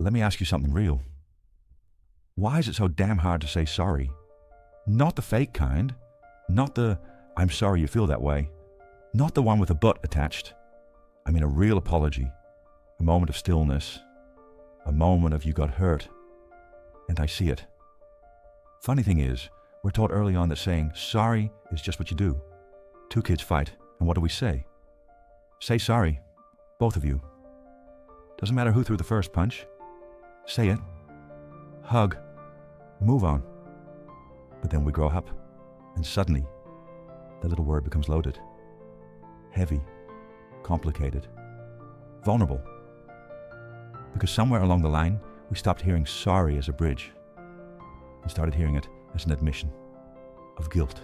let me ask you something real. Why is it so damn hard to say sorry? Not the fake kind. Not the, I'm sorry you feel that way. Not the one with a but attached. I mean a real apology. A moment of stillness. A moment of you got hurt. And I see it. Funny thing is, we're taught early on that saying sorry is just what you do. Two kids fight, and what do we say? Say sorry, both of you. Doesn't matter who threw the first punch. Say it. Hug. Move on. But then we grow up, and suddenly, the little word becomes loaded. Heavy. Complicated. Vulnerable. Because somewhere along the line, we stopped hearing sorry as a bridge and started hearing it as an admission of guilt,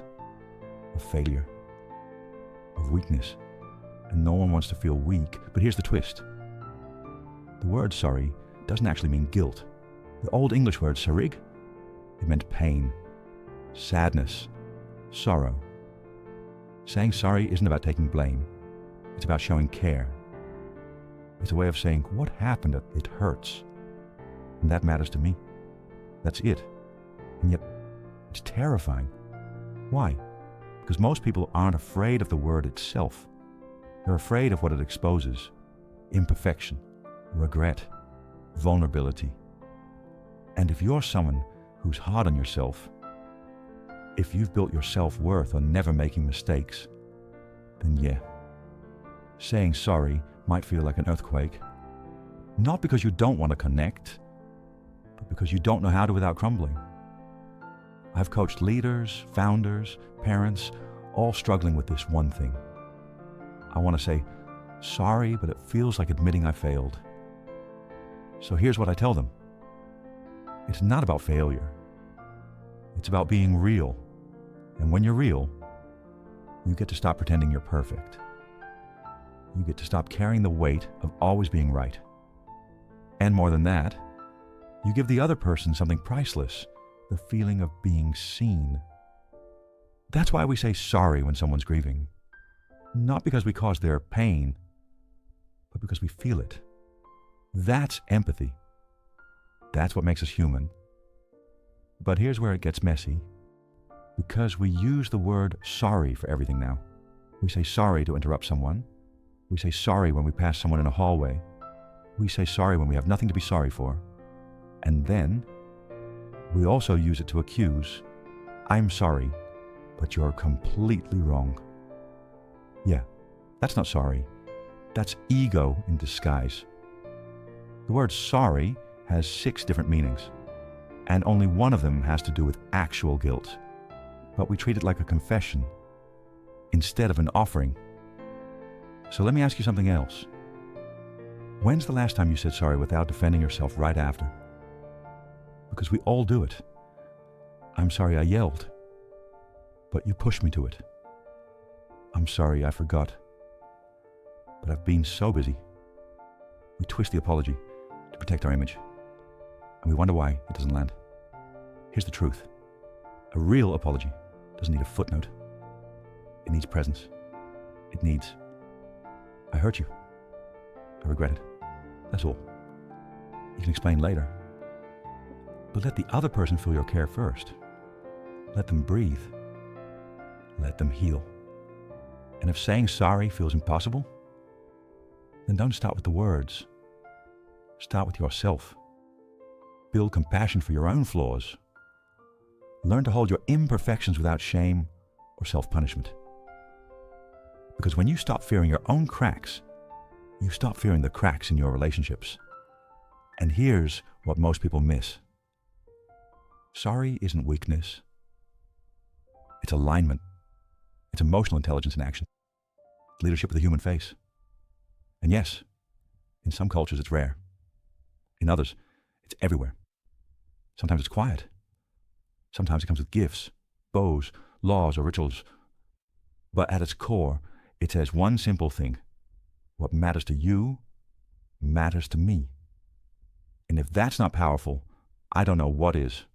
of failure, of weakness. And no one wants to feel weak, but here's the twist. The word sorry doesn't actually mean guilt. The Old English word sarig, it meant pain, sadness, sorrow. Saying sorry isn't about taking blame. It's about showing care. It's a way of saying, what happened, it hurts. And that matters to me. That's it. And yet, it's terrifying. Why? Because most people aren't afraid of the word itself. They're afraid of what it exposes. Imperfection, regret, vulnerability. And if you're someone who's hard on yourself, if you've built your self-worth on never making mistakes, then yeah, saying sorry might feel like an earthquake. Not because you don't want to connect, but because you don't know how to without crumbling. I've coached leaders, founders, parents, all struggling with this one thing. I want to say, sorry, but it feels like admitting I failed. So here's what I tell them. It's not about failure. It's about being real. And when you're real, you get to stop pretending you're perfect. You get to stop carrying the weight of always being right. And more than that, you give the other person something priceless, the feeling of being seen. That's why we say sorry when someone's grieving. Not because we cause their pain, but because we feel it. That's empathy. That's what makes us human. But here's where it gets messy. Because we use the word sorry for everything now. We say sorry to interrupt someone. We say sorry when we pass someone in a hallway. We say sorry when we have nothing to be sorry for. And then, we also use it to accuse, I'm sorry, but you're completely wrong. Yeah, that's not sorry. That's ego in disguise. The word sorry has 6 different meanings, and only one of them has to do with actual guilt. But we treat it like a confession instead of an offering. So let me ask you something else. When's the last time you said sorry without defending yourself right after? Because we all do it. I'm sorry I yelled, but you pushed me to it. I'm sorry I forgot, but I've been so busy. We twist the apology to protect our image, and we wonder why it doesn't land. Here's the truth. A real apology doesn't need a footnote. It needs presence. It needs, I hurt you. I regret it. That's all. You can explain later. But let the other person feel your care first. Let them breathe. Let them heal. And if saying sorry feels impossible, then don't start with the words. Start with yourself. Build compassion for your own flaws. Learn to hold your imperfections without shame or self-punishment. Because when you stop fearing your own cracks, you stop fearing the cracks in your relationships. And here's what most people miss. Sorry isn't weakness. It's alignment. It's emotional intelligence in action. Leadership with a human face. And yes, in some cultures it's rare. In others, it's everywhere. Sometimes it's quiet. Sometimes it comes with gifts, bows, laws, or rituals. But at its core, it says one simple thing. What matters to you matters to me. And if that's not powerful, I don't know what is.